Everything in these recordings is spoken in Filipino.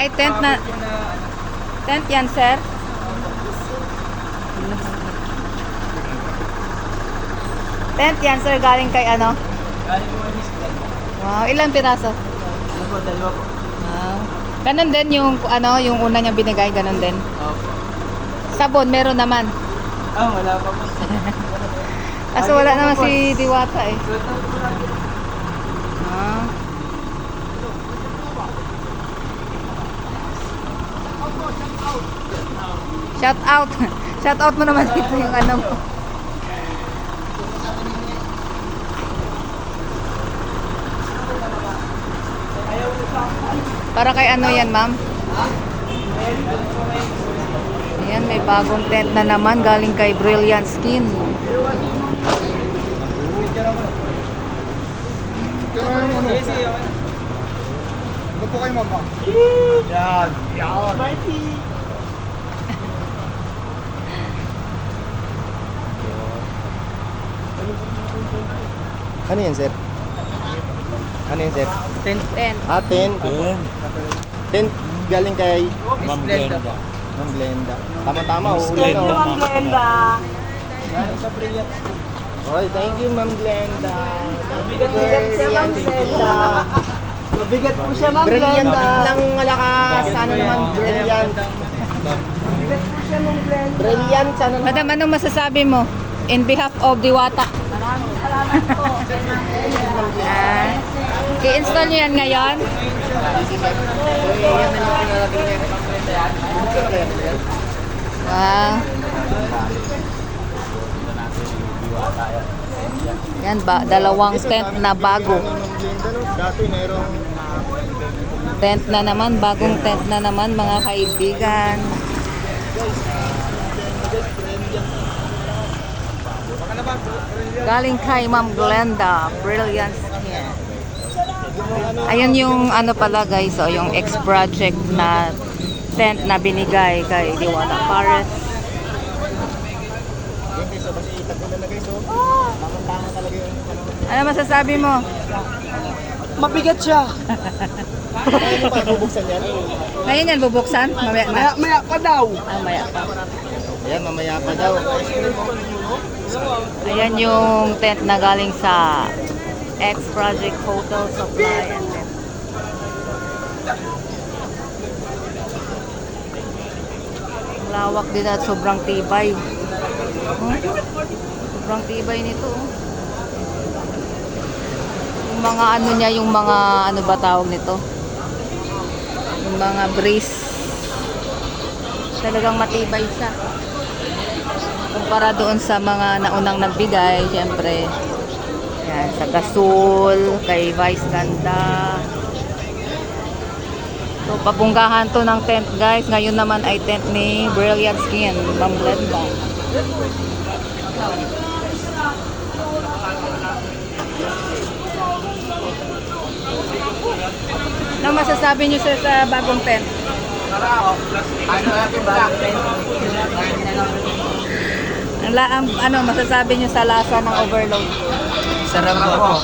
Ay, tent na. Tent yan, sir. Tent yan, sir. Galing kay ano? Galing mo yung mister. Wow, ilang piraso? Ano po, dalawa po. Wow. Ganon din yung ano, yung una niyang binigay, ganon din. Opo. Sabon, meron naman. Wala pa po. Kaso wala naman si Diwata eh. So, ito po lagi. Ah. Shout out. Shout out mo naman dito yung ano mo. Para kay ano yan, ma'am? Ayan, may bagong tent na naman galing kay Brilliant Skin. Ano po kayo, mama? Yan. Yan. Ano yan, sir? Ano yan, sir? Tent. Ah, 10. 10 galing kay Ma'am Glenda. Ma'am Glenda. Tama-tama, uuwi Glenda. na. Ma'am Glenda. Galing sa Brilliant. Okay, thank you, Ma'am Glenda. Mabigat siya, Ma'am Glenda. Mabigat po siya, Ma'am Brilliant Glenda. lang malakas. Sana naman, brilliant. Mabigat po siya, Ma'am Glenda. Brilliant, sana naman. Madam, anong masasabi mo in behalf of Diwata? Maraming salamat po. Ah, i-install nyo yan ngayon? Wow. Yan ba, dalawang tent na bago. Dati merong Tent na naman, bagong tent na naman mga kaibigan. Galing kay Ma'am Glenda, Brilliant Skin. Ayan yung ano pala guys, so yung ex-project na tent na binigay kay Diwata Pares. Yan guys, so kasi itag-ulan na guys, so tama-tama talaga yung Ano masasabi mo? Mabigat siya. Kaya mo pa bubuksan yan? Ngayon yan bubuksan? Mamaya na. Maya pa daw. Mamaya pa. Ayan, mamaya pa daw. Ayan yung tent na galing sa ex-project Hotel Supply and Tent. Lawak din at sobrang tibay. Oh, sobrang tibay nito. Oh. Yung mga ano niya, yung mga ano ba tawag nito? Yung mga brace. Talagang matibay siya. Kumpara doon sa mga naunang nagbigay, syempre. Yan, sa Gasol, kay Vice Ganda. So, papunggahan to ng tent, guys. Ngayon naman ay tent ni Brilliant Skin, Ma'am Glenda. Ano masasabi niyo sir sa bagong tent? Ano natin ba? Ano masasabi niyo sa lasa ng overload? Sarap po.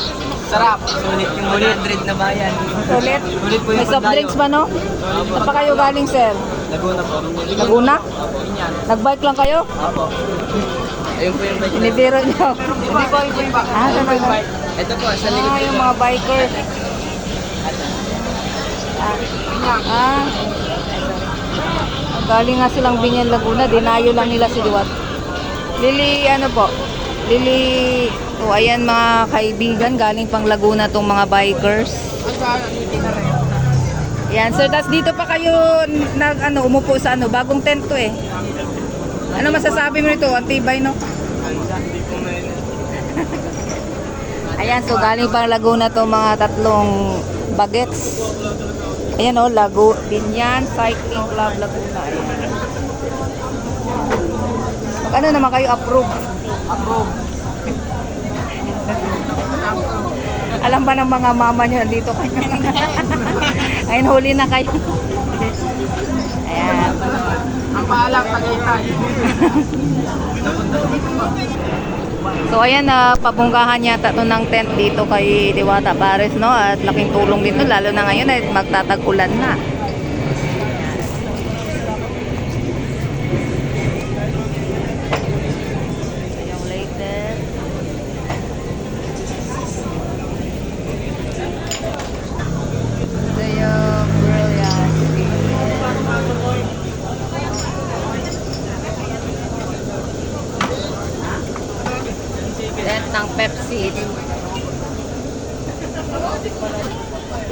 Sarap. Sulit yung 100 na bayan. Sulit? Sulit po yung May soft pagdayo. drinks ba no? Saan pa kayo galing sir? Laguna po. Laguna? Opo, inyan. Nagbike lang kayo? Opo. Ayun po yung bike. Binibiro niyo? Hindi po, ito yung bike. Ah, talaga? Ito po, sa likod Ah, po. yung mga bikers. Ah. Galing nga silang Binyan Laguna, dinayo lang nila si Diwat. Lili, ano po? Lili, oh, ayan mga kaibigan, galing pang Laguna tong mga bikers. Yan, sir, tas dito pa kayo umupo sa bagong tent to eh. Ano masasabi mo nito? Antibay, no? Ayan, so galing pang Laguna tong mga tatlong bagets. Ayan o, Binyan Cycling Club Laguna. Ayan. Ano naman kayo approve? Approve. Alam ba ng mga mama nyo nandito kayo? Ayun, huli na kayo. Ayan. Ang paalam, Tagaytay. So ayan, pabunggahan yata to ng tent dito kay Diwata Pares, no? At laking tulong dito, lalo na ngayon ay magtatag-ulan na.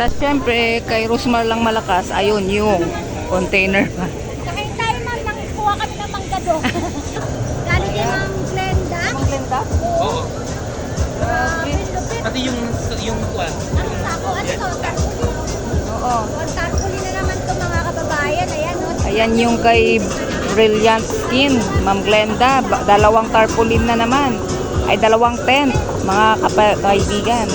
Tapos syempre, kay Rosmar lang malakas, ayun yung container. Kakain tayo man, kuha kami ng manggado. Galing din ang Glenda. Ang ganda? Oo. Lupit. Pati yung kuwan. Ang sako, ano to? Tarpuli. Oo. Ang tarpuli na naman to mga kababayan. Ayan, no? Ayan yung kay Brilliant Skin, Ma'am Glenda. Dalawang tarpaulin na naman. Ay, dalawang tent, mga kaibigan.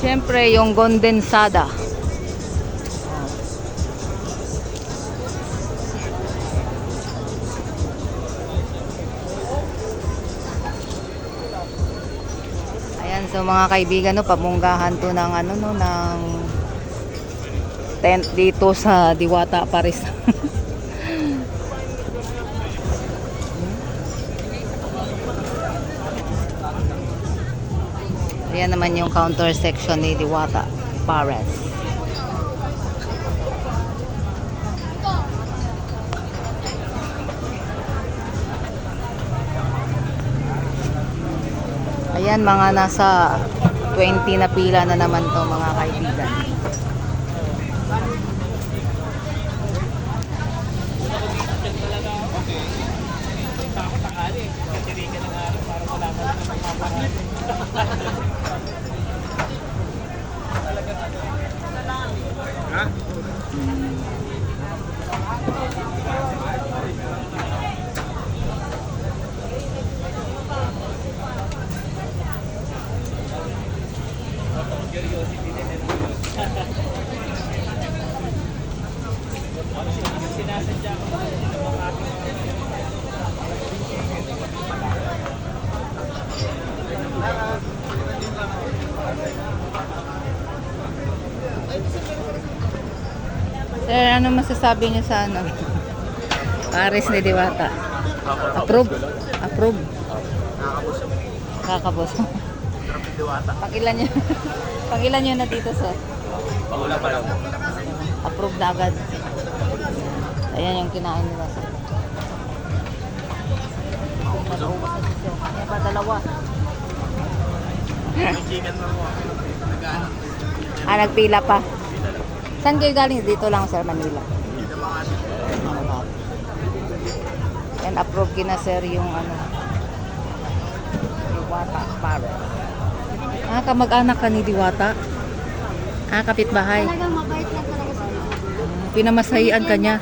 Siyempre, yung condensada. Ayan, so mga kaibigan, no, pamunggahan to ng ano no, ng tent dito sa Diwata, Paris. Ayan naman yung counter section ni Diwata, Paris. Ayan, mga nasa 20 na pila na naman to mga kaibigan. Sir, ano masasabi niyo sa ano? Paris ni Diwata. Approve? Approve. Kakabos. Pakilan niyo. Pakilan niyo na dito, sir. Pagula pa lang. Approve na agad. Ayan yung kinain nila, sir. Ayan pa, dalawa. Chicken mo mo. Ah, nagpila pa. Saan kayo galing? Dito lang, sir, Manila. And approve kina, sir, yung ano, Diwata, Paris. Ah, kamag-anak ka ni Diwata? Ah, kapitbahay. Talagang mabait lang talaga sa mga. Pinamasahian ka niya.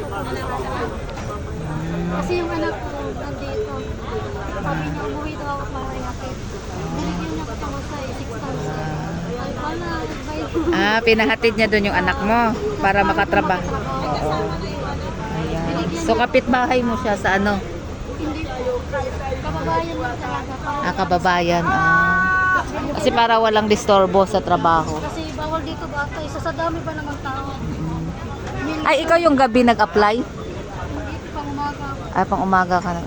Kasi yung anak ko, nandito. Sabi niya, umuwi daw ako para yakit. Binigyan niya ko pamasay, 6,000. Ay, wala, nagbayad ko. Ah, pinahatid niya doon yung anak mo para makatrabaho. Oo. Ayan. So, kapitbahay mo siya sa ano? Hindi po. Kababayan lang talaga. Ah, kababayan. Ah. Kasi para walang disturbo sa trabaho. Kasi bawal dito bata. Isa sa dami pa naman tao. Ay, ikaw yung gabi nag-apply? Hindi pang umaga. Ay, pang umaga ka na.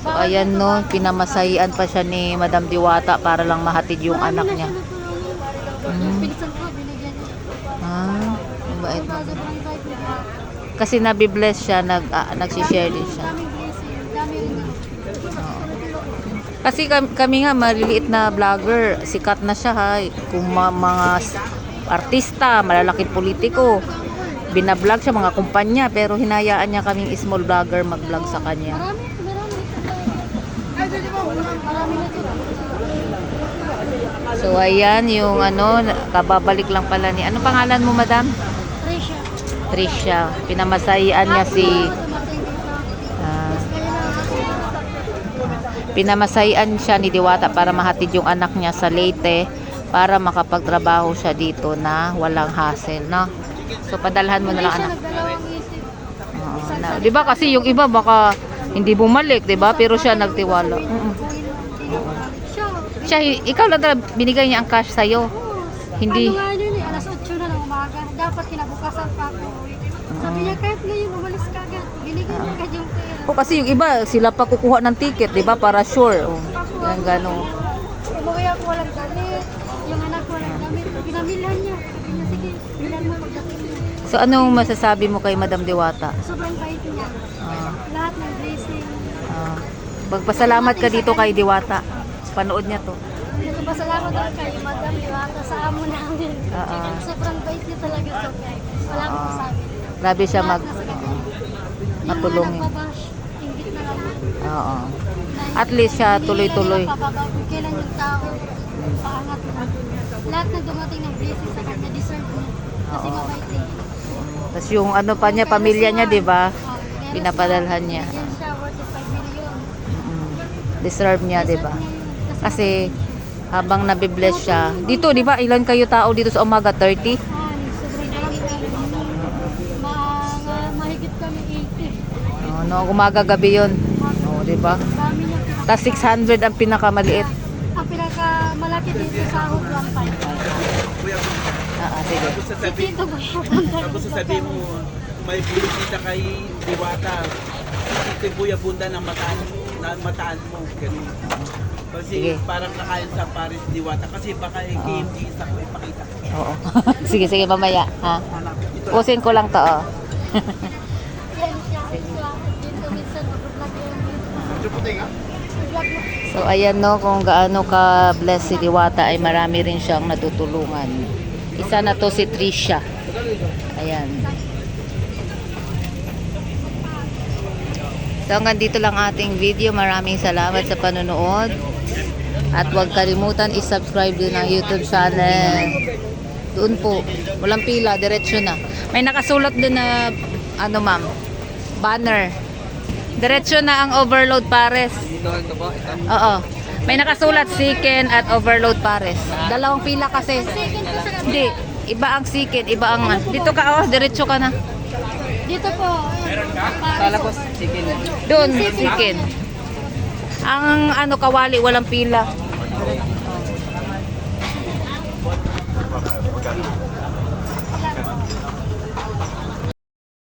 So, ayan no, pinamasahian pa siya ni Madam Diwata para lang mahatid yung anak niya. Yung pinsan ko, binigyan niya. Ah, mabait. Sa sobrang bait niya. Kasi nabibless siya, nagsishare din siya. Daming blessing. Dami rin ano. Kasi kami nga, maliliit na vlogger, sikat na siya ha. Kung mga artista, malalaking politiko, binablog siya, mga kumpanya, pero hinayaan niya kaming small vlogger mag-vlog sa kanya. Marami. Marami na sila. So, ayan, yung ano, kababalik lang pala ni, ano pangalan mo, madam? Trisha. Trisha. Pinamasahian niya si, ah, pinamasahian siya ni Diwata para mahatid yung anak niya sa Leyte para makapagtrabaho siya dito na walang hassle, no? So, padalhan mo na lang anak. Nagdalawang isip. Oo, na, 'di ba kasi yung iba baka hindi bumalik, 'di ba? Pero siya nagtiwala. Siya. Ikaw lang talaga binigay niya ang cash sa iyo. Hindi. Ano nga yun eh, alas 8 na ng umaga. Dapat kinabukasan pa ako. Sabi niya, kahit ngayon umalis ka agad. Binigyan niya agad yung pera. O kasi yung iba sila pa kukuha ng ticket, 'di ba? Para sure. Oh, yan gano. Umuwi ako walang damit. Yung anak ko walang damit. Pinamilhan niya. Sabi niya, sige, bilhan mo pagdating niya. So anong masasabi mo kay Madam Diwata? Sobrang bait niya. Ah, Lahat ng blessing, Magpasalamat ka dito kay Diwata. Panood niya to. Nagpasalamat daw kayo, Madam Diwata, sa amo namin. Sobrang bait niya talaga to. Wala akong masabi. Grabe siya Lahat nasa ganda. matulungin. Yung mga nagbabash, ingit na lang. Oo. At least siya tuloy-tuloy. Kailan yung tao, paangat na. Lahat na dumating ng blessing sa kanya, deserve niya. Kasi mabait eh. Tapos yung ano pa niya, pamilya niya, di ba? Meron Pinapadalhan niya. Yan siya, worth of 5 million. Deserve niya, di ba? Deserve niya yun. Kasi habang nabibless siya. Dito, di ba? Ilan kayo tao dito sa Umaga? 30? Sobrang dami mahigit kami 80. No, umaga gabi yun. Di ba? Dami niya Tapos 600 ang pinakamaliit. ang pinakamalaki dito sa Hood 1.5. Sige. Tapos Si sasabihin, Tito Boy, tapos sasabihin mo, may binisita kay Diwata. Si Tito Boy Abunda ng mataan mo. Ganun. Kasi Sige. parang nakain sa Paris Diwata. Kasi baka KMG isa ko ipakita. Oo. sige, sige, mamaya. Ha? Pusin ko lang to, oh. yan siya. Dito minsan mag-vlog yun. Vlog mo. So, ayan no, kung gaano ka bless si Diwata ay marami rin siyang natutulungan. Isa na to si Trisha. Ayan. So, hanggang dito lang ating video. Maraming salamat sa panonood. At huwag kalimutan i-subscribe din ang YouTube channel. Doon po. Walang pila. Diretso na. May nakasulat doon na, ano ma'am, banner. Diretso na ang Overload Pares. Ito ba? Oo. May nakasulat Siken at Overload Pares. Dalawang pila kasi. Hindi. Iba ang Siken, iba ang... Dito ka, oh. Diretso ka na. Dito po. Meron ka? Kala ko, sige na. Doon, Siken. Ang ano, Kawali, walang pila.